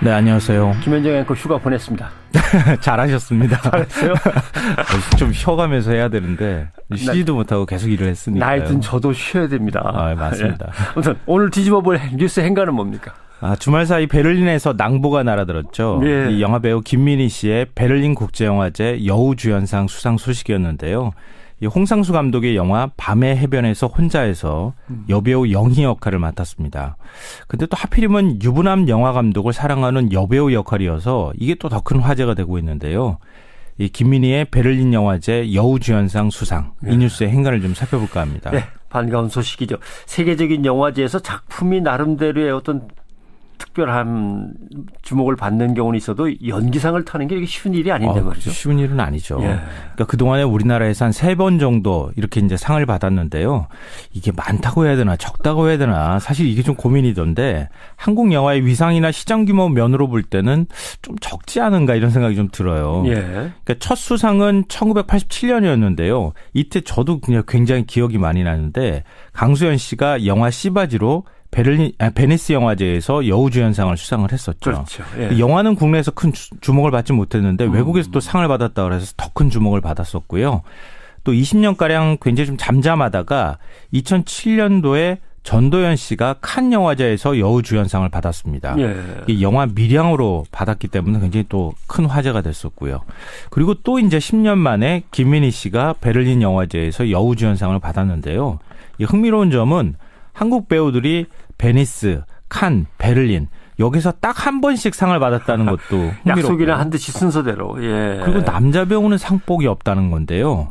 네, 안녕하세요. 김현정 앵커 휴가 보냈습니다. 잘하셨습니다. 잘했어요? 좀 쉬어가면서 해야 되는데 쉬지도 못하고 계속 일을 했으니까요. 나이 든 저도 쉬어야 됩니다. 아, 맞습니다. 예. 아무튼 오늘 뒤집어볼 뉴스 행간은 뭡니까? 주말 사이 베를린에서 낭보가 날아들었죠. 예. 이 영화배우 김민희 씨의 베를린 국제영화제 여우주연상 수상 소식이었는데요. 이 홍상수 감독의 영화 밤의 해변에서 혼자에서 여배우 영희 역할을 맡았습니다. 근데 또 하필이면 유부남 영화 감독을 사랑하는 여배우 역할이어서 이게 또 더 큰 화제가 되고 있는데요. 이 김민희의 베를린 영화제 여우주연상 수상, 이 뉴스의 행간을 좀 살펴볼까 합니다. 네, 반가운 소식이죠. 세계적인 영화제에서 작품이 나름대로의 어떤 특별한 주목을 받는 경우는 있어도 연기상을 타는 게 쉬운 일이 아닌데 말이죠. 쉬운 일은 아니죠. 예. 그러니까 그동안에 우리나라에서 한 3번 정도 이렇게 이제 상을 받았는데요. 이게 많다고 해야 되나 적다고 해야 되나 사실 이게 좀 고민이던데 한국 영화의 위상이나 시장 규모 면으로 볼 때는 좀 적지 않은가 이런 생각이 좀 들어요. 예. 그러니까 첫 수상은 1987년이었는데요. 이때 저도 그냥 굉장히 기억이 많이 나는데 강수연 씨가 영화 씨바지로 베니스 영화제에서 여우주연상을 수상을 했었죠. 그렇죠. 예. 영화는 국내에서 큰 주목을 받지 못했는데 외국에서 또 상을 받았다고 해서 더 큰 주목을 받았었고요. 또 20년가량 굉장히 좀 잠잠하다가 2007년도에 전도연 씨가 칸 영화제에서 여우주연상을 받았습니다. 예. 이 영화 미량으로 받았기 때문에 굉장히 또 큰 화제가 됐었고요. 그리고 또 이제 10년 만에 김민희 씨가 베를린 영화제에서 여우주연상을 받았는데요. 이 흥미로운 점은 한국 배우들이 베니스, 칸, 베를린 여기서 딱 한 번씩 상을 받았다는 것도 흥미롭고. 약속이나 한 듯이 순서대로. 예. 그리고 남자 배우는 상복이 없다는 건데요.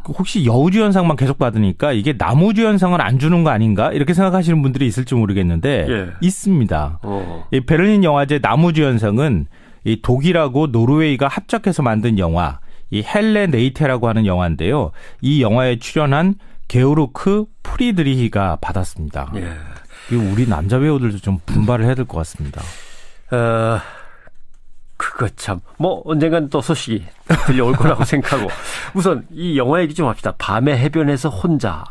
혹시 여우주연상만 계속 받으니까 이게 남우주연상을 안 주는 거 아닌가? 이렇게 생각하시는 분들이 있을지 모르겠는데 예. 있습니다. 이 베를린 영화제 남우주연상은 이 독일하고 노르웨이가 합작해서 만든 영화 이 헬레 네이테라고 하는 영화인데요. 이 영화에 출연한 게오르크 프리드리히가 받았습니다. 예. 우리 남자 배우들도 좀 분발을 해야 될 것 같습니다. 그거 참, 언젠간 또 소식이 들려올 거라고 생각하고. 우선 이 영화 얘기 좀 합시다. 밤의 해변에서 혼자.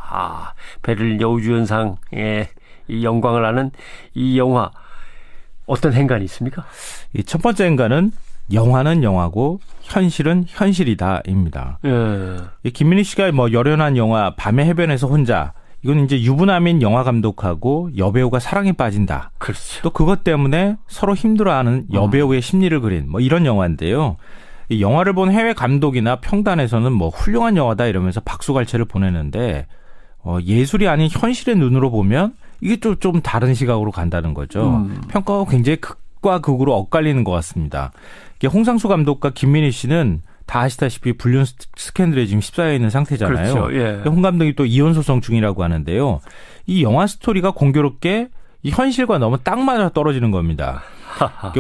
베를린 여우주연상의 이 영광을 아는 이 영화. 어떤 행간이 있습니까? 이 첫 번째 행간은 영화는 영화고 현실은 현실이다입니다. 이 김민희 씨가 열연한 영화 밤의 해변에서 혼자 이건 이제 유부남인 영화 감독하고 여배우가 사랑에 빠진다. 그렇죠. 또 그것 때문에 서로 힘들어하는 여배우의 심리를 그린 이런 영화인데요. 이 영화를 본 해외 감독이나 평단에서는 훌륭한 영화다 이러면서 박수갈채를 보내는데 예술이 아닌 현실의 눈으로 보면 이게 좀 다른 시각으로 간다는 거죠. 평가가 굉장히 극과 극으로 엇갈리는 것 같습니다. 홍상수 감독과 김민희 씨는 다 아시다시피 불륜 스캔들에 지금 휩싸여 있는 상태잖아요. 그렇죠. 예. 홍 감독이 또 이혼 소송 중이라고 하는데요. 이 영화 스토리가 공교롭게 이 현실과 너무 딱 맞아 떨어지는 겁니다.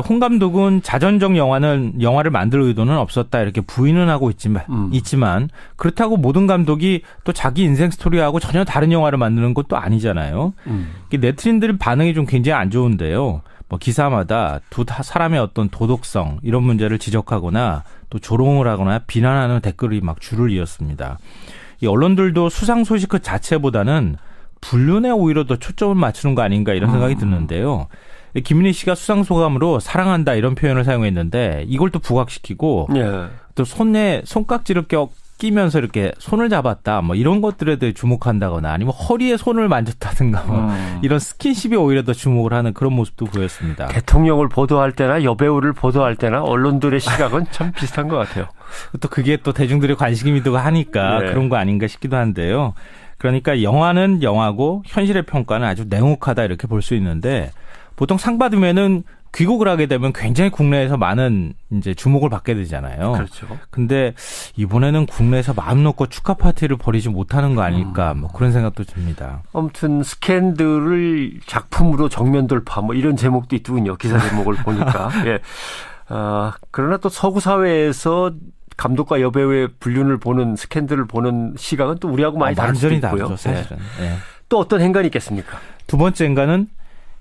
홍 감독은 자전적 영화를 만들 의도는 없었다 이렇게 부인은 하고 있지만 그렇다고 모든 감독이 또 자기 인생 스토리하고 전혀 다른 영화를 만드는 것도 아니잖아요. 네티즌들 반응이 좀 굉장히 안 좋은데요. 기사마다 두 사람의 어떤 도덕성 이런 문제를 지적하거나 또 조롱을 하거나 비난하는 댓글이 막 줄을 이었습니다. 이 언론들도 수상 소식 그 자체보다는 불륜에 오히려 더 초점을 맞추는 거 아닌가 이런 생각이 드는데요. 김민희 씨가 수상 소감으로 사랑한다 이런 표현을 사용했는데 이걸 또 부각시키고 예. 또 손에 손깍지를 끼면서 이렇게 손을 잡았다 이런 것들에 대해 주목한다거나 아니면 허리에 손을 만졌다든가 이런 스킨십이 오히려 더 주목을 하는 그런 모습도 보였습니다. 대통령을 보도할 때나 여배우를 보도할 때나 언론들의 시각은 참 비슷한 것 같아요. 또 그게 또 대중들의 관심이기도 하니까 네. 그런 거 아닌가 싶기도 한데요. 그러니까 영화는 영화고 현실의 평가는 아주 냉혹하다 이렇게 볼 수 있는데 보통 상 받으면은 귀국을 하게 되면 굉장히 국내에서 많은 이제 주목을 받게 되잖아요. 그렇죠. 근데 이번에는 국내에서 마음 놓고 축하 파티를 벌이지 못하는 거 아닐까 그런 생각도 듭니다. 아무튼 스캔들을 작품으로 정면 돌파 이런 제목도 있더군요. 기사 제목을 보니까. 예. 그러나 또 서구 사회에서 감독과 여배우의 불륜을 보는 스캔들을 보는 시각은 또 우리하고 많이 다를 수도 있고요. 다르죠, 사실은. 예. 예. 또 어떤 행간이 있겠습니까? 두 번째 행간은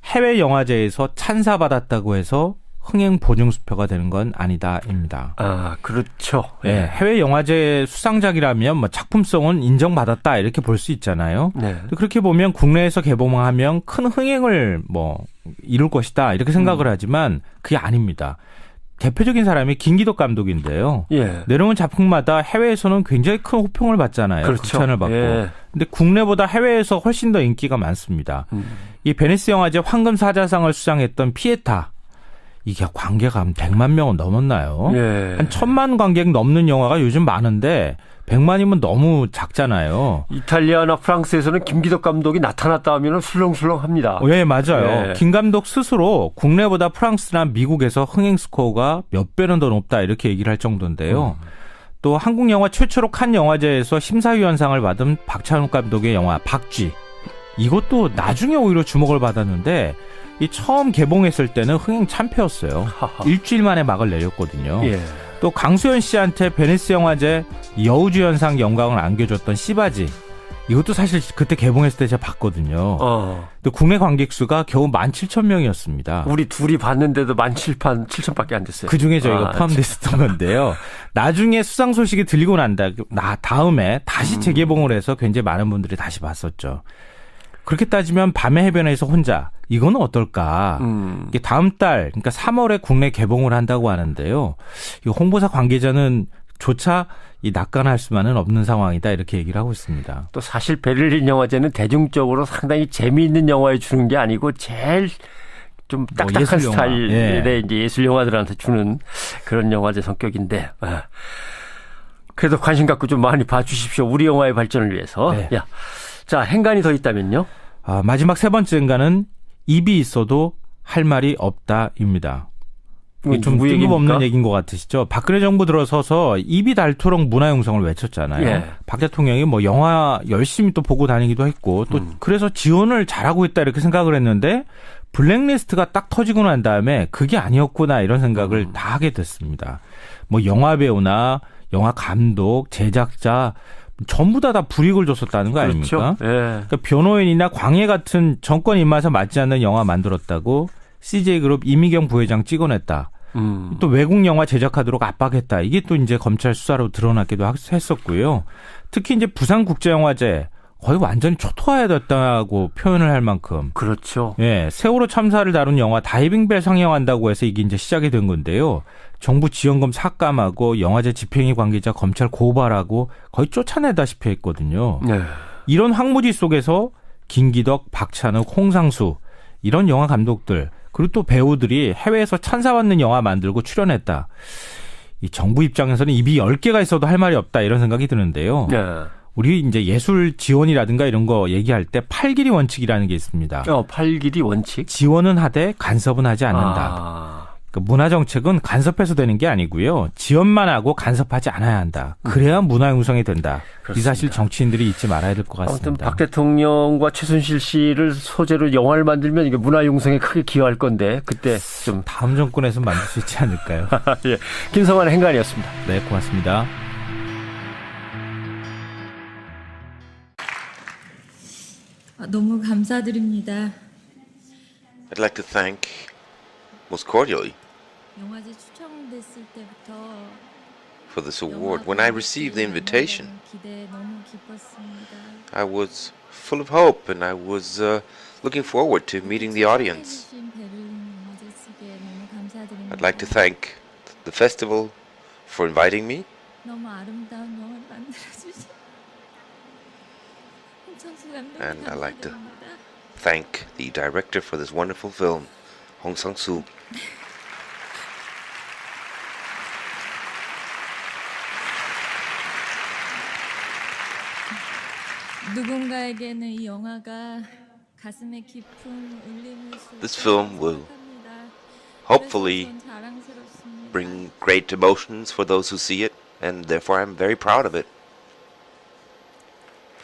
해외 영화제에서 찬사받았다고 해서 흥행 보증수표가 되는 건 아니다입니다. 아, 그렇죠. 네, 해외 영화제 수상작이라면 뭐 작품성은 인정받았다 이렇게 볼 수 있잖아요. 네. 그렇게 보면 국내에서 개봉하면 큰 흥행을 뭐 이룰 것이다 이렇게 생각을 하지만 그게 아닙니다. 대표적인 사람이 김기덕 감독인데요. 예. 내려온 작품마다 해외에서는 굉장히 큰 호평을 받잖아요. 그렇죠. 극찬을 받고. 예. 근데 국내보다 해외에서 훨씬 더 인기가 많습니다. 이 베니스 영화제 황금 사자상을 수상했던 피에타. 이게 관객가 한 100만 명은 넘었나요? 예. 한 1000만 관객 넘는 영화가 요즘 많은데 100만이면 너무 작잖아요. 이탈리아나 프랑스에서는 김기덕 감독이 나타났다 하면 술렁술렁합니다. 예, 맞아요. 예. 김 감독 스스로 국내보다 프랑스나 미국에서 흥행 스코어가 몇 배는 더 높다 이렇게 얘기를 할 정도인데요. 또 한국 영화 최초로 칸 영화제에서 심사위원상을 받은 박찬욱 감독의 영화 박쥐. 이것도 나중에 오히려 주목을 받았는데 이 처음 개봉했을 때는 흥행 참패였어요. 일주일 만에 막을 내렸거든요. 예. 또 강수현 씨한테 베니스 영화제 여우주연상 영광을 안겨줬던 씨바지. 이것도 사실 그때 개봉했을 때 제가 봤거든요. 또 국내 관객 수가 겨우 17,000명이었습니다. 우리 둘이 봤는데도 17,000밖에 안 됐어요. 그 중에 저희가 포함됐었던 건데요. 나중에 수상 소식이 들리고 난 다음에 다시 재개봉을 해서 굉장히 많은 분들이 다시 봤었죠. 그렇게 따지면 밤의 해변에서 혼자 이거는 어떨까? 이게 다음 달 그러니까 3월에 국내 개봉을 한다고 하는데요. 이 홍보사 관계자는 조차 이 낙관할 수만은 없는 상황이다 이렇게 얘기를 하고 있습니다. 또 사실 베를린 영화제는 대중적으로 상당히 재미있는 영화에 주는 게 아니고 제일 좀 딱딱한 예술 영화. 스타일의 이제 예술 영화들한테 주는 그런 영화제 성격인데. 그래도 관심 갖고 좀 많이 봐주십시오. 우리 영화의 발전을 위해서. 네. 야, 자, 행간이 더 있다면요? 마지막 세 번째 행간은 입이 있어도 할 말이 없다입니다. 이게 좀 뜬금없는 얘기인 것 같으시죠? 박근혜 정부 들어서서 입이 닳도록 문화융성을 외쳤잖아요. 예. 박 대통령이 뭐 영화 열심히 또 보고 다니기도 했고 또 그래서 지원을 잘하고 있다 이렇게 생각을 했는데 블랙리스트가 딱 터지고 난 다음에 그게 아니었구나 이런 생각을 다 하게 됐습니다. 뭐 영화 배우나 영화 감독, 제작자 전부 다 불이익을 줬었다는 거 그렇죠. 아닙니까? 예. 그러니까 변호인이나 광해 같은 정권 입맛에 맞지 않는 영화 만들었다고 CJ그룹 이미경 부회장 찍어냈다. 또 외국 영화 제작하도록 압박했다. 이게 또 이제 검찰 수사로 드러나기도 했었고요. 특히 이제 부산국제영화제 거의 완전히 초토화됐다고 표현을 할 만큼. 그렇죠. 예, 세월호 참사를 다룬 영화 다이빙벨 상영한다고 해서 이게 이제 시작이 된 건데요. 정부 지원금 삭감하고 영화제 집행위 관계자 검찰 고발하고 거의 쫓아내다시피 했거든요. 네. 이런 황무지 속에서 김기덕, 박찬욱, 홍상수 이런 영화 감독들 그리고 또 배우들이 해외에서 찬사받는 영화 만들고 출연했다. 이 정부 입장에서는 입이 10개가 있어도 할 말이 없다 이런 생각이 드는데요. 네. 우리 이제 예술 지원이라든가 이런 거 얘기할 때 팔길이 원칙이라는 게 있습니다. 팔길이 원칙? 지원은 하되 간섭은 하지 않는다. 그러니까 문화정책은 간섭해서 되는 게 아니고요. 지원만 하고 간섭하지 않아야 한다. 그래야 문화융성이 된다. 그렇습니다. 이 사실 정치인들이 잊지 말아야 될 것 같습니다. 아무튼 박 대통령과 최순실 씨를 소재로 영화를 만들면 이게 문화융성에 크게 기여할 건데 그때 좀 다음 정권에서 만들 수 있지 않을까요? 예. 김성환의 행간이었습니다. 네, 고맙습니다. 너무 감사드립니다. I'd like to thank most cordially 영화제 추천됐을 때부터 for this award. When I received the invitation, 기대 너무 기뻤습니다. I was full of hope and I was looking forward to meeting the audience. 해주신 베를린 영화제 측에 너무 감사드립니다. I'd like to thank the festival for inviting me. 너무 아름다운 영화를 만들어주신 홍창수 감독님 And I'd like to 감사드립니다. thank the director for this wonderful film, Hong Sang-soo. 누군가에게는 이 영화가 가슴에 깊은 울림을 줄 This film will 생각합니다. hopefully 그래서 전 자랑스럽습니다. bring great emotions for those who see it, and therefore I'm very proud of it.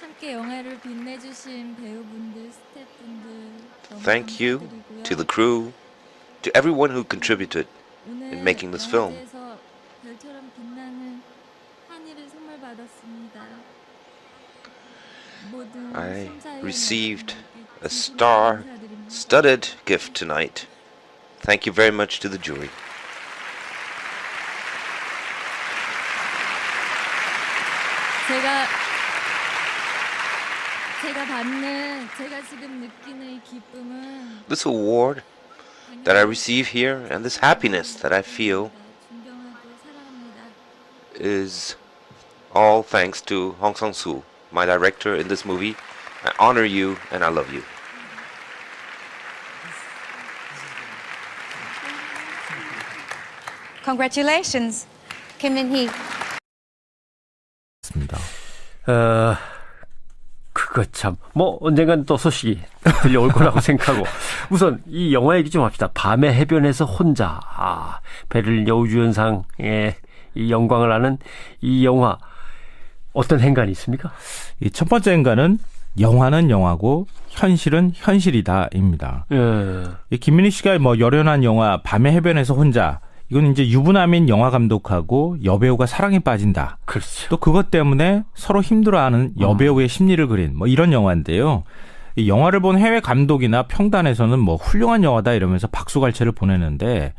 함께 영화를 빛내주신 배우분들, 스태프분들 너무 Thank you 감사드리고요. to the crew, to everyone who contributed 오늘 in making this film. 영화제에서 별처럼 빛나는 한이를 선물 받았습니다. 모든 I 심사위원 received 여러분들께 a 진심으로 감사드립니다. star-studded gift tonight. Thank you very much to the jury. 제가 지금 느끼는 이 기쁨은 This award that I receive here and this happiness that I feel 존경하고 사랑합니다. is all thanks to Hong Sang-soo, my director in this movie. I honor you and I love you. Congratulations, Kim Min-hee. 맞습니다. 그거 참, 언젠간 또 소식이 들려올 거라고 생각하고. 우선, 이 영화 얘기 좀 합시다. 밤의 해변에서 혼자. 베를린 여우주연상의 이 영광을 아는 이 영화. 어떤 행간이 있습니까? 이 첫 번째 행간은 영화는 영화고 현실은 현실이다입니다. 이 김민희 씨가 열연한 영화 밤의 해변에서 혼자. 이건 이제 유부남인 영화 감독하고 여배우가 사랑에 빠진다. 그렇죠. 또 그것 때문에 서로 힘들어하는 여배우의 심리를 그린 이런 영화인데요. 이 영화를 본 해외 감독이나 평단에서는 훌륭한 영화다 이러면서 박수갈채를 보내는데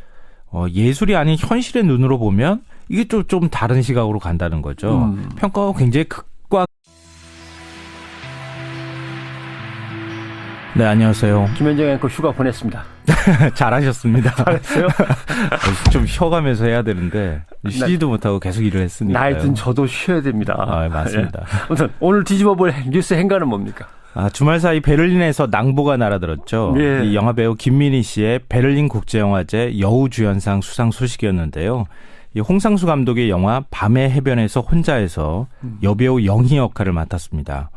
예술이 아닌 현실의 눈으로 보면 이게 좀 다른 시각으로 간다는 거죠. 평가가 굉장히 극과. 네, 안녕하세요. 김현정 앵커 휴가 보냈습니다. 잘하셨습니다. 잘했어요? 좀 쉬어가면서 해야 되는데 쉬지도 못하고 계속 일을 했으니까. 나이 든 저도 쉬어야 됩니다. 맞습니다. 우선 오늘 뒤집어볼 뉴스 행간은 뭡니까? 주말 사이 베를린에서 낭보가 날아들었죠. 예. 이 영화배우 김민희 씨의 베를린 국제영화제 여우주연상 수상 소식이었는데요. 이 홍상수 감독의 영화 밤의 해변에서 혼자에서 여배우 영희 역할을 맡았습니다.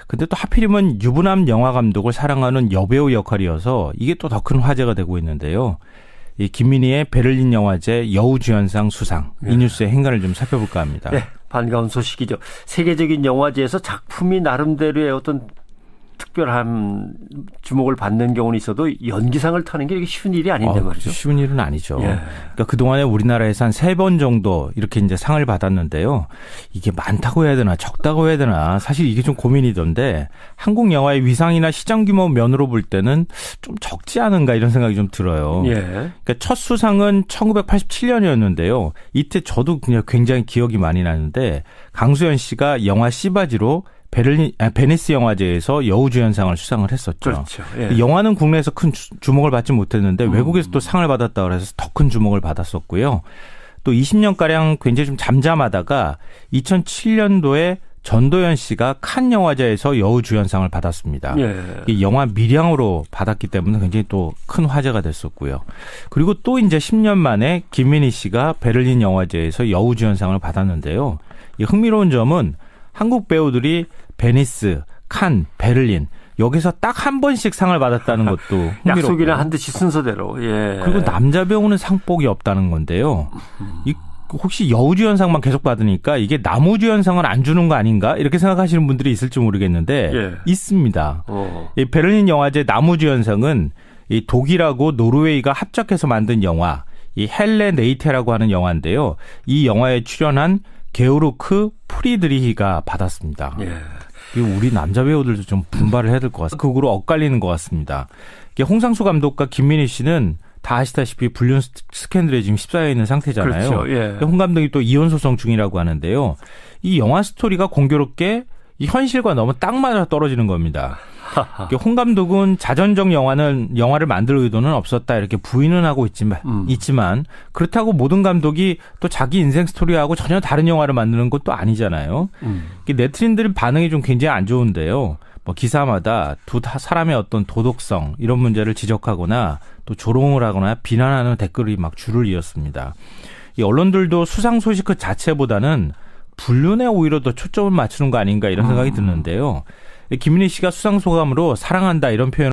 근데 또 하필이면 유부남 영화 감독을 사랑하는 여배우 역할이어서 이게 또 더 큰 화제가 되고 있는데요. 이 김민희의 베를린 영화제 여우주연상 수상, 이 뉴스의 행간을 좀 살펴볼까 합니다. 네, 반가운 소식이죠. 세계적인 영화제에서 작품이 나름대로의 어떤 특별한 주목을 받는 경우는 있어도 연기상을 타는 게 이게 쉬운 일이 아닌데 말이죠. 쉬운 일은 아니죠. 예. 그러니까 그동안에 우리나라에서 한 3번 정도 이렇게 이제 상을 받았는데요. 이게 많다고 해야 되나 적다고 해야 되나 사실 이게 좀 고민이던데 한국 영화의 위상이나 시장 규모 면으로 볼 때는 좀 적지 않은가 이런 생각이 좀 들어요. 예. 그러니까 첫 수상은 1987년이었는데요. 이때 저도 그냥 굉장히 기억이 많이 나는데 강수연 씨가 영화 씨바지로 베니스 영화제에서 여우주연상을 수상을 했었죠. 그렇죠. 예. 영화는 국내에서 큰 주목을 받지 못했는데 외국에서 또 상을 받았다고 해서 더 큰 주목을 받았었고요. 또 20년가량 굉장히 좀 잠잠하다가 2007년도에 전도연 씨가 칸 영화제에서 여우주연상을 받았습니다. 예. 이 영화 미량으로 받았기 때문에 굉장히 또 큰 화제가 됐었고요. 그리고 또 이제 10년 만에 김민희 씨가 베를린 영화제에서 여우주연상을 받았는데요. 이 흥미로운 점은 한국 배우들이 베니스, 칸, 베를린 여기서 딱 한 번씩 상을 받았다는 것도 흥미롭고. 약속이나 한 듯이 순서대로. 예. 그리고 남자 배우는 상복이 없다는 건데요. 혹시 여우주연상만 계속 받으니까 이게 남우주연상을 안 주는 거 아닌가 이렇게 생각하시는 분들이 있을지 모르겠는데 예. 있습니다. 이 베를린 영화제 남우주연상은 이 독일하고 노르웨이가 합작해서 만든 영화 이 헬레 네이테라고 하는 영화인데요. 이 영화에 출연한 게오르크 프리드리히가 받았습니다. 예. 우리 남자 배우들도 좀 분발을 해야 될 것 같습니다. 극으로 엇갈리는 것 같습니다. 홍상수 감독과 김민희 씨는 다 아시다시피 불륜 스캔들에 지금 휩싸여 있는 상태잖아요. 그렇죠. 예. 홍 감독이 또 이혼 소송 중이라고 하는데요. 이 영화 스토리가 공교롭게 이 현실과 너무 딱 맞아 떨어지는 겁니다. 홍 감독은 자전적 영화를 만들 의도는 없었다 이렇게 부인은 하고 있지만 그렇다고 모든 감독이 또 자기 인생 스토리하고 전혀 다른 영화를 만드는 것도 아니잖아요. 네티즌들 반응이 좀 굉장히 안 좋은데요. 기사마다 두 사람의 어떤 도덕성 이런 문제를 지적하거나 또 조롱을 하거나 비난하는 댓글이 막 줄을 이었습니다. 이 언론들도 수상 소식 그 자체보다는 불륜에 오히려 더 초점을 맞추는 거 아닌가 이런 생각이 드는데요. 김민희 씨가 수상 소감으로 사랑한다 이런 표현